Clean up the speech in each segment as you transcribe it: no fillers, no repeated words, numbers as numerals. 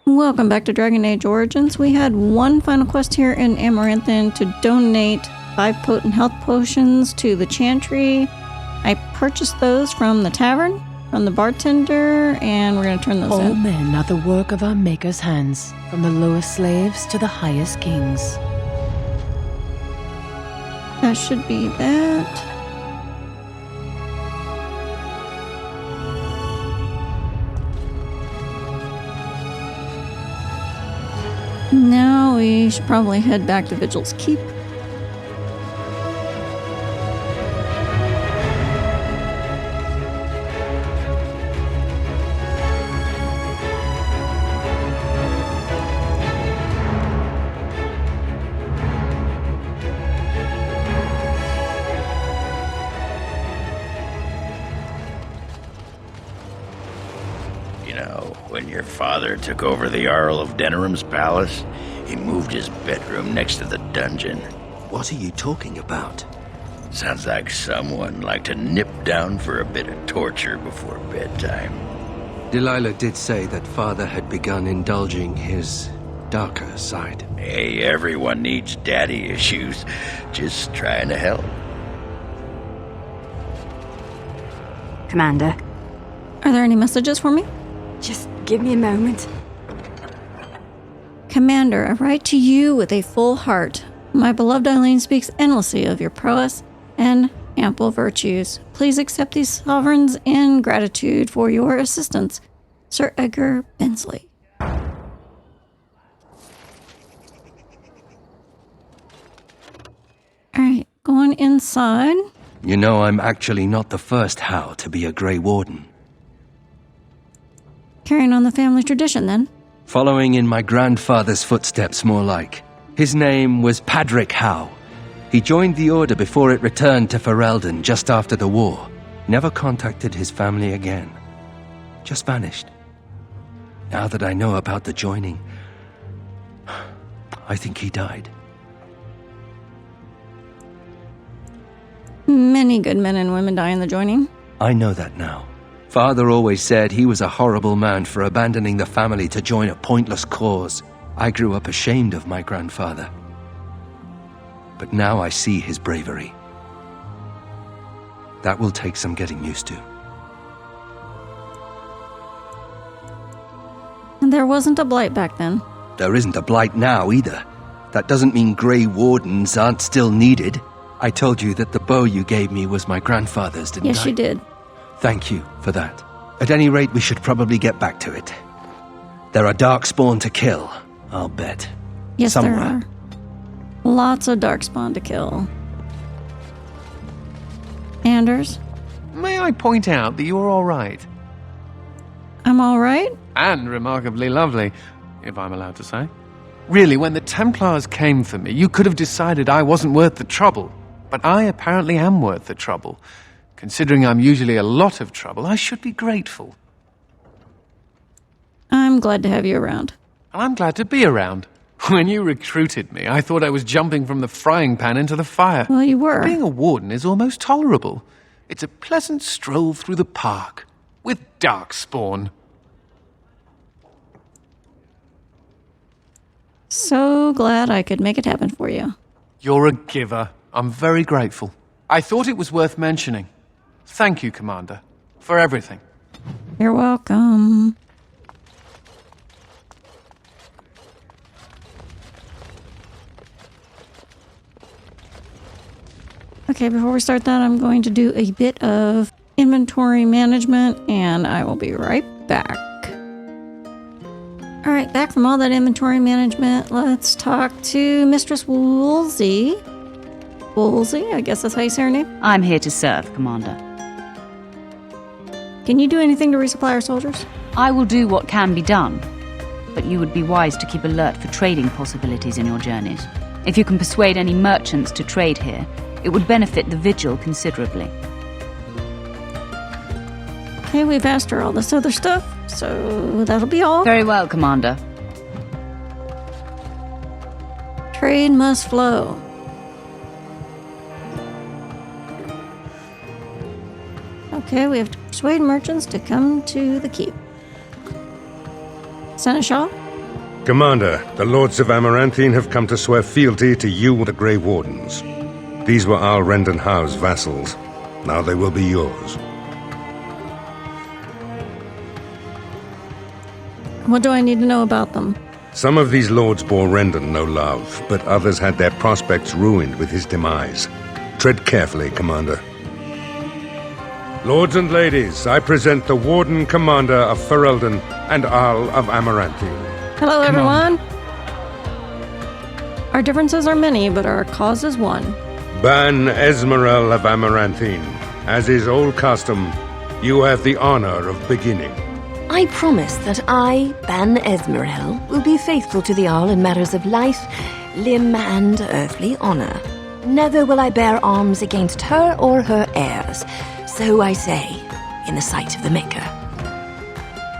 Welcome back to Dragon Age Origins. We had one final quest here in Amaranthin to donate 5 potent health potions to the Chantry. I purchased those from the tavern, from the bartender, and we're going to turn those All in. men are the work of our Maker's hands, from the lowest slaves to the highest kings. That should be that. Now we should probably head back to Vigil's Keep. When your father took over the Jarl of Denerim's palace, he moved his bedroom next to the dungeon. What are you talking about? Sounds like someone liked to nip down for a bit of torture before bedtime. Delilah did say that father had begun indulging his darker side. Hey, everyone needs daddy issues. Just trying to help. Commander, Are there any messages for me? just give me a moment. Commander, I write to you with a full heart. My beloved Eileen speaks endlessly of your prowess and ample virtues. Please accept these sovereigns in gratitude for your assistance. Sir Edgar Bensley. Alright, going inside. You know, I'm actually not the first How to be a Grey Warden. Carrying on the family tradition, then. Following in my grandfather's footsteps, more like. His name was Padric Howe. He joined the Order before it returned to Ferelden just after the war. Never contacted his family again. Just vanished. Now that I know about the joining, I think he died. Many good men and women die in the joining. I know that now. Father always said he was a horrible man for abandoning the family to join a pointless cause. I grew up ashamed of my grandfather. But now I see his bravery. That will take some getting used to. And there wasn't a blight back then. There isn't a blight now either. That doesn't mean Grey Wardens aren't still needed. I told you that the bow you gave me was my grandfather's, didn't I? Yes, you did. Thank you for that. At any rate, we should probably get back to it. There are darkspawn to kill, I'll bet. Yes, Somewhere. there are. Lots of darkspawn to kill. Anders, May I point out that you're all right? I'm all right. And remarkably lovely, if I'm allowed to say. Really, when the Templars came for me, you could have decided I wasn't worth the trouble. But I apparently am worth the trouble. Considering I'm usually a lot of trouble, I should be grateful. I'm glad to have you around. And I'm glad to be around. When you recruited me, I thought I was jumping from the frying pan into the fire. Well, you were. Being a warden is almost tolerable. It's a pleasant stroll through the park with darkspawn. So glad I could make it happen for you. You're a giver. I'm very grateful. I thought it was worth mentioning. Thank you, Commander, for everything. You're welcome. Okay, before we start that, I'm going to do a bit of inventory management, and I will be right back. All right, back from all that inventory management, let's talk to Mistress Woolsey. Woolsey, I guess that's how you say her name. I'm here to serve, Commander. Can you do anything to resupply our soldiers? I will do what can be done, but you would be wise to keep alert for trading possibilities in your journeys. If you can persuade any merchants to trade here, it would benefit the Vigil considerably. Okay, we've asked her all this other stuff, so that'll be all. Very well, Commander. Trade must flow. Okay, we have to persuade merchants to come to the keep. Seneschal? Commander, the Lords of Amaranthine have come to swear fealty to you, the Grey Wardens. These were Al Rendon Howe's vassals. Now they will be yours. What do I need to know about them? Some of these lords bore Rendon no love, but others had their prospects ruined with his demise. Tread carefully, Commander. Lords and ladies, I present the Warden Commander of Ferelden and Al of Amaranthine. Hello, everyone. Our differences are many, but our cause is one. Ban Esmerel of Amaranthine, as is old custom, you have the honor of beginning. I promise that I, Ban Esmerel, will be faithful to the Jarl in matters of life, limb, and earthly honor. Never will I bear arms against her or her heirs. So I say, in the sight of the Maker.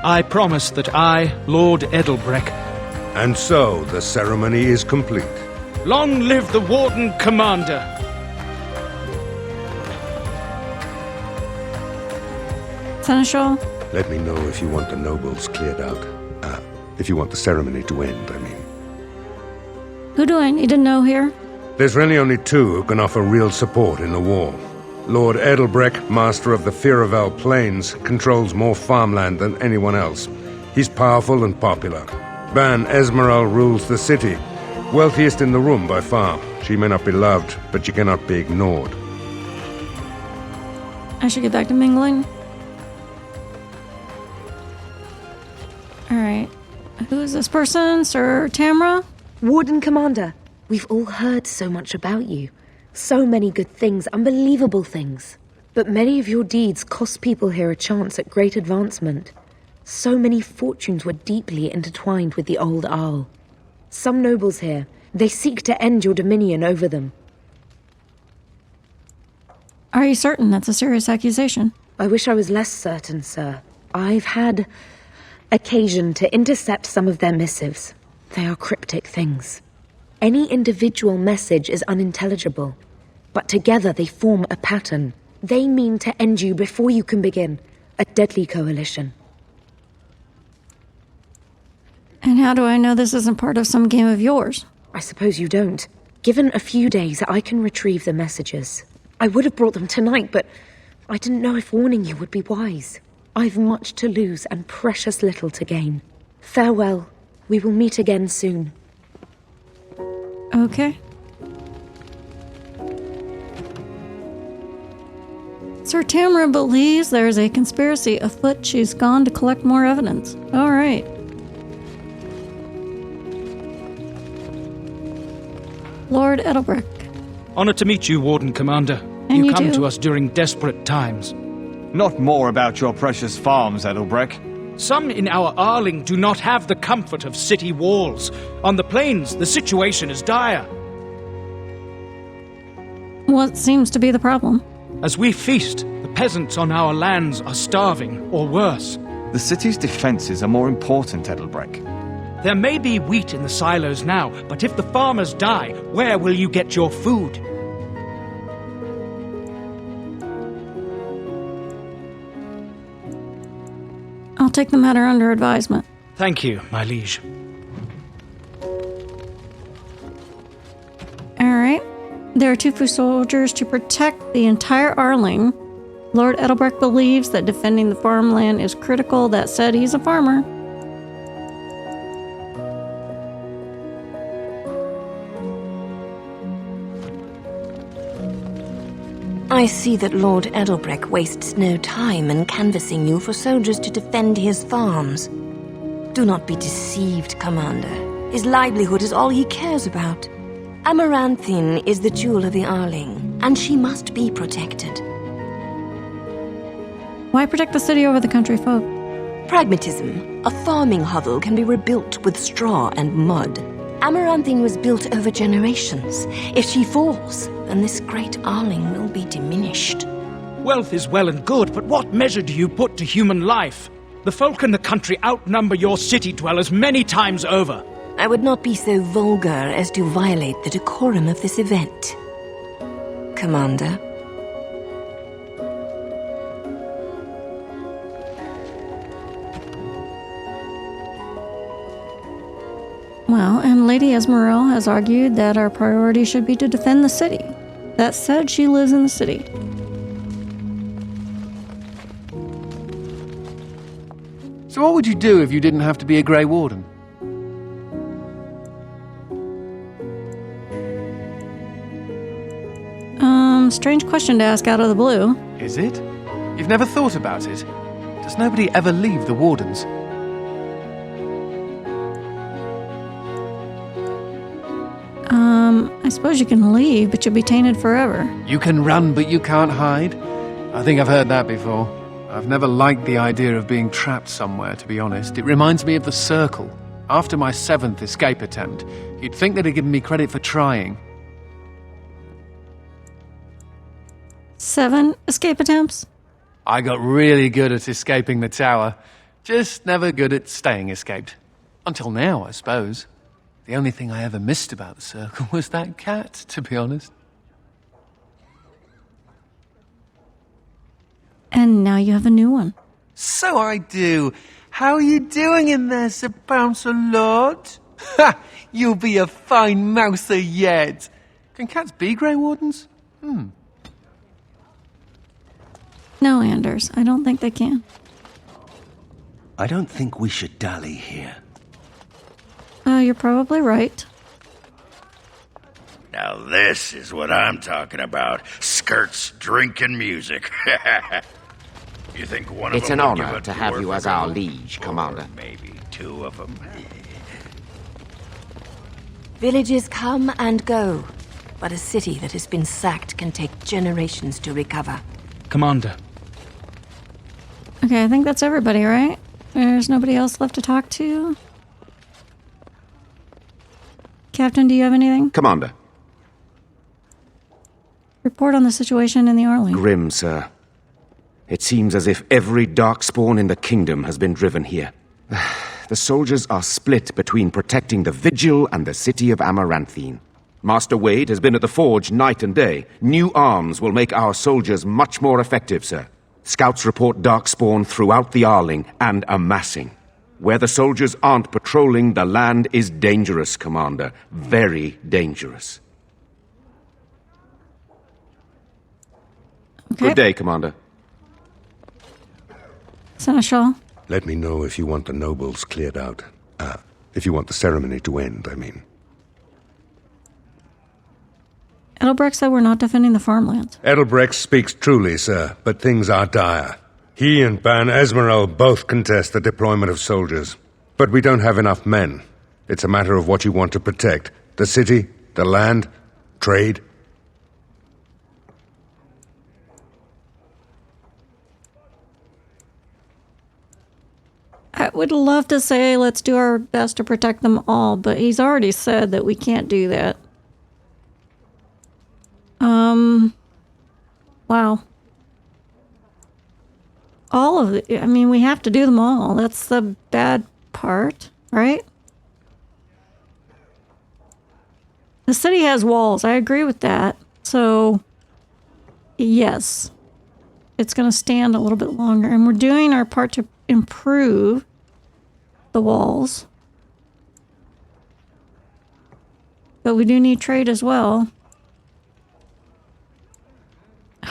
I promise that I, Lord Edelbrek... And so, the ceremony is complete. Long live the Warden Commander! Seneschal? Let me know if you want the nobles cleared out. If you want the ceremony to end, I mean. Who do I need to know here? There's really only two who can offer real support in the war. Lord Edelbrek, master of the Firavel Plains, controls more farmland than anyone else. He's powerful and popular. Ban Esmerel rules the city. Wealthiest in the room by far. She may not be loved, but she cannot be ignored. I should get back to mingling. Alright. Who is this person? Sir Tamra? Warden Commander, we've all heard so much about you. So many good things, unbelievable things. But many of your deeds cost people here a chance at great advancement. So many fortunes were deeply intertwined with the old Jarl. Some nobles here, they seek to end your dominion over them. Are you certain that's a serious accusation? I wish I was less certain, sir. I've had occasion to intercept some of their missives. They are cryptic things. Any individual message is unintelligible, but together they form a pattern. They mean to end you before you can begin. A deadly coalition. And how do I know this isn't part of some game of yours? I suppose you don't. Given a few days, I can retrieve the messages. I would have brought them tonight, but I didn't know if warning you would be wise. I've much to lose and precious little to gain. Farewell. We will meet again soon. Okay. Sir Tamra believes there's a conspiracy afoot. She's gone to collect more evidence. All right. Lord Edelbrek. Honored to meet you, Warden Commander. And you come too. to us during desperate times. Not more about your precious farms, Edelbrek. Some in our Arling do not have the comfort of city walls. On the plains, the situation is dire. What seems to be the problem? As we feast, the peasants on our lands are starving, or worse. The city's defenses are more important, Edelbrek. There may be wheat in the silos now, but if the farmers die, where will you get your food? I'll take the matter under advisement. Thank you, my liege. Alright. There are two foot soldiers to protect the entire Arling. Lord Edelbrek believes that defending the farmland is critical. That said, he's a farmer. I see that Lord Edelbrek wastes no time in canvassing you for soldiers to defend his farms. Do not be deceived, Commander. His livelihood is all he cares about. Amaranthine is the jewel of the Arling, and she must be protected. Why protect the city over the country folk? Pragmatism. A farming hovel can be rebuilt with straw and mud. Amaranthine was built over generations. If she falls, then this great Arling will be diminished. Wealth is well and good, but what measure do you put to human life? The folk in the country outnumber your city dwellers many times over. I would not be so vulgar as to violate the decorum of this event. Commander. Well, and Lady Esmeralda has argued that our priority should be to defend the city. That said, she lives in the city. So what would you do if you didn't have to be a Grey Warden? Strange question to ask out of the blue. Is it? You've never thought about it? Does nobody ever leave the Wardens? I suppose you can leave, but you'll be tainted forever. You can run, but you can't hide? I think I've heard that before. I've never liked the idea of being trapped somewhere, to be honest. It reminds me of the Circle. After my 7th escape attempt, you'd think they'd have given me credit for trying. 7 escape attempts? I got really good at escaping the tower. Just never good at staying escaped. Until now, I suppose. The only thing I ever missed about the Circle was that cat, to be honest. And now you have a new one. So I do. How are you doing in there, Sir Bouncer-Lord? Ha! You'll be a fine mouser yet. Can cats be Grey Wardens? No, Anders, I don't think they can. I don't think we should dally here. You're probably right. Now this is what I'm talking about. Skirts, drink, and music. You think one of It's them an would give honor a to have dwarf you as a our go? liege, Or Commander. maybe 2 of them. Villages come and go, but a city that has been sacked can take generations to recover. Commander. Okay, I think that's everybody, right? There's nobody else left to talk to? Captain, do you have anything? Commander. Report on the situation in the Arling. Grim, sir. It seems as if every darkspawn in the kingdom has been driven here. The soldiers are split between protecting the Vigil and the city of Amaranthine. Master Wade has been at the forge night and day. New arms will make our soldiers much more effective, sir. Scouts report darkspawn throughout the Arling and amassing. Where the soldiers aren't patrolling, the land is dangerous, Commander. Very dangerous. Okay. Good day, Commander. Seneschal? Let me know if you want the nobles cleared out. If you want the ceremony to end, I mean. Edelbrecht said we're not defending the farmlands. Edelbrecht speaks truly, sir, but things are dire. He and Ban Esmeralda both contest the deployment of soldiers. But we don't have enough men. It's a matter of what you want to protect. The city, the land, trade. I would love to say let's do our best to protect them all, but he's already said that we can't do that. Wow. All of it. I mean, we have to do them all. That's the bad part, right? The city has walls. I agree with that. So, yes. It's going to stand a little bit longer. And we're doing our part to improve the walls. But we do need trade as well.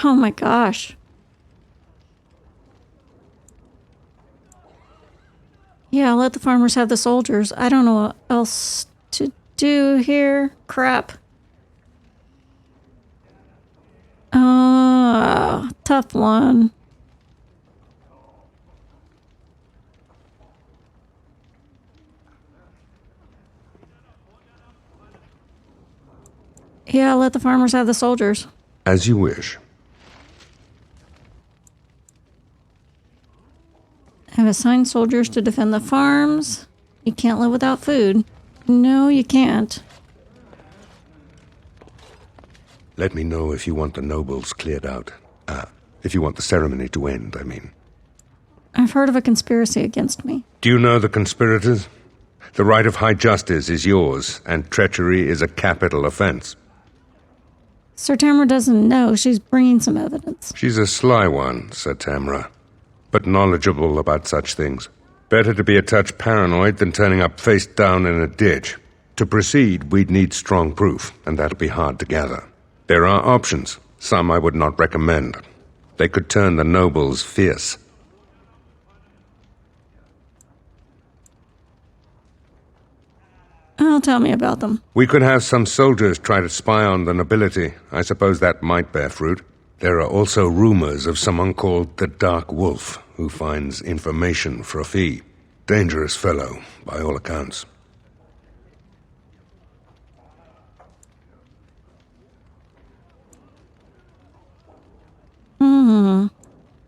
Oh my gosh. Yeah, let the farmers have the soldiers. I don't know what else to do here. Crap. Tough one. Yeah, let the farmers have the soldiers. As you wish. Have assigned soldiers to defend the farms. You can't live without food. No, you can't. Let me know if you want the nobles cleared out. If you want the ceremony to end, I mean. I've heard of a conspiracy against me. Do you know the conspirators? The right of high justice is yours, and treachery is a capital offense. Sir Tamara doesn't know. She's bringing some evidence. She's a sly one, Sir Tamara, but knowledgeable about such things. Better to be a touch paranoid than turning up face down in a ditch. To proceed, we'd need strong proof, and that'll be hard to gather. There are options, some I would not recommend. They could turn the nobles fierce. Oh, tell me about them. We could have some soldiers try to spy on the nobility. I suppose that might bear fruit. There are also rumors of someone called the Dark Wolf, who finds information for a fee. Dangerous fellow, by all accounts.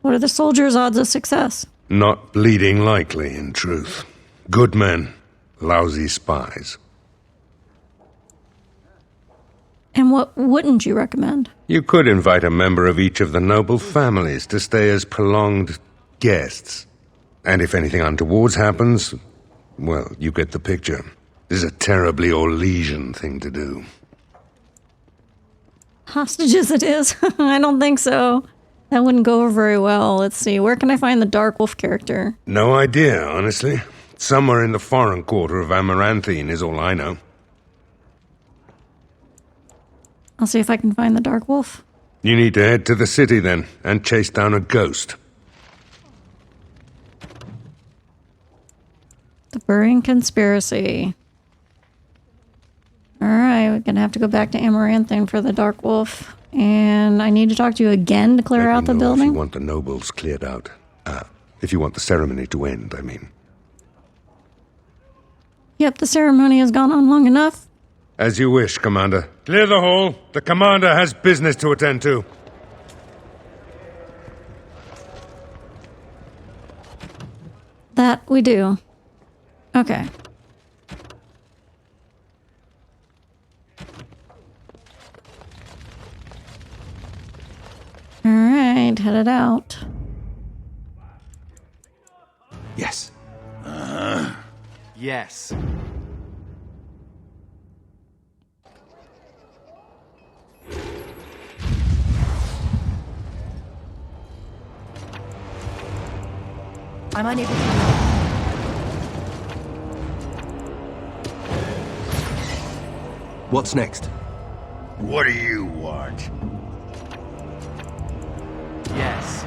What are the soldiers' odds of success? Not bleeding likely, in truth. Good men, lousy spies. And what wouldn't you recommend? You could invite a member of each of the noble families to stay as prolonged guests. And if anything untoward happens, well, you get the picture. This is a terribly Orlesian thing to do. Hostages it is? I don't think so. That wouldn't go over very well. Let's see, where can I find the Dark Wolf character? No idea, honestly. Somewhere in the foreign quarter of Amaranthine is all I know. I'll see if I can find the Dark Wolf. You need to head to the city then, and chase down a ghost. The Burying Conspiracy. Alright, we're gonna have to go back to Amaranthine for the Dark Wolf. And I need to talk to you again to clear out the building? If you want the nobles cleared out. If you want the ceremony to end, I mean. Yep, the ceremony has gone on long enough. As you wish, Commander. Clear the hall. The Commander has business to attend to. That we do. Okay. Alright, headed out. Yes. Yes. I'm unable to... What's next? What do you want? Yes.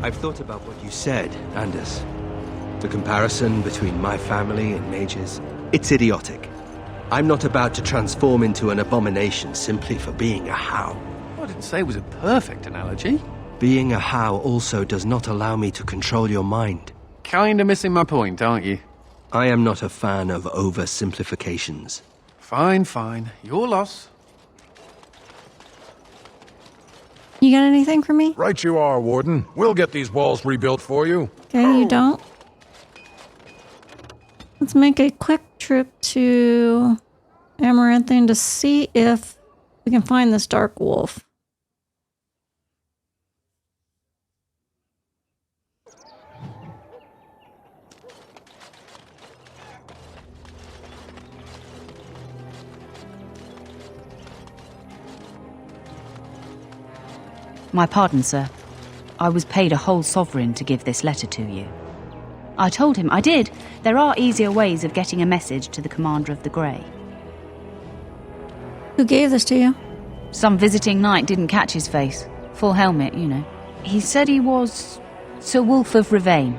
I've thought about what you said, Anders. The comparison between my family and mages, it's idiotic. I'm not about to transform into an abomination simply for being a How. I didn't say it was a perfect analogy. Being a How also does not allow me to control your mind. Kinda missing my point, aren't you? I am not a fan of oversimplifications. Fine, fine. Your loss. You got anything for me? Right you are, Warden. We'll get these walls rebuilt for you. Okay, you don't. Let's make a quick trip to Amaranthine to see if we can find this Dark Wolf. My pardon, sir. I was paid a whole sovereign to give this letter to you. I told him I did. There are easier ways of getting a message to the Commander of the Grey. Who gave this to you? Some visiting knight didn't catch his face. Full helmet, you know. He said he was Sir Wolf of Ravain.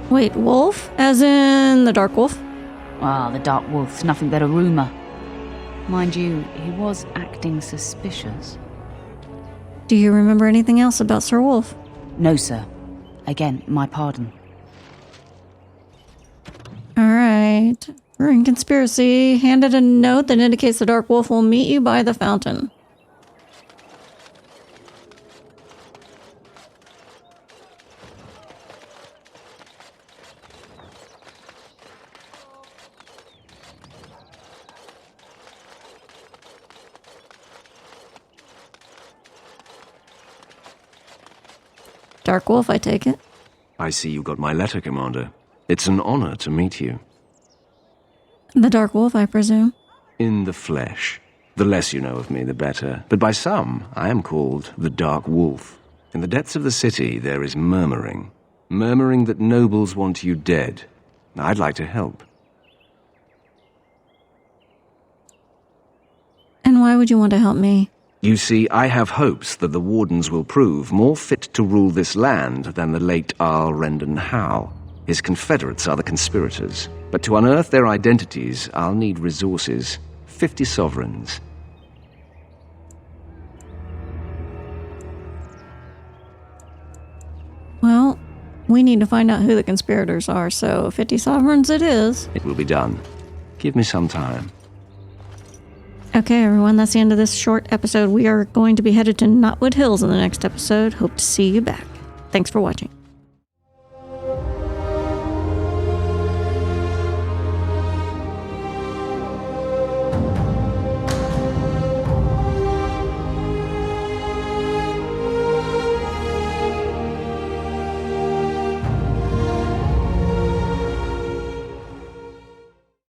Wait, Wolf? As in the Dark Wolf? Ah, the Dark Wolf's nothing but a rumour. Mind you, he was acting suspicious. Do you remember anything else about Sir Wolf? No, sir. Again, my pardon. Alright. Brewing Conspiracy handed a note that indicates the Dark Wolf will meet you by the fountain. Dark Wolf, I take it. I see you got my letter, Commander. It's an honor to meet you. The Dark Wolf, I presume. In the flesh. The less you know of me, the better. But by some, I am called the Dark Wolf. In the depths of the city, there is murmuring. Murmuring that nobles want you dead. I'd like to help. And why would you want to help me? You see, I have hopes that the Wardens will prove more fit to rule this land than the late Arl Rendon Howe. His confederates are the conspirators. But to unearth their identities, I'll need resources. 50 sovereigns. Well, we need to find out who the conspirators are, so 50 sovereigns it is. It will be done. Give me some time. Okay, everyone, that's the end of this short episode. We are going to be headed to Knotwood Hills in the next episode. Hope to see you back. Thanks for watching.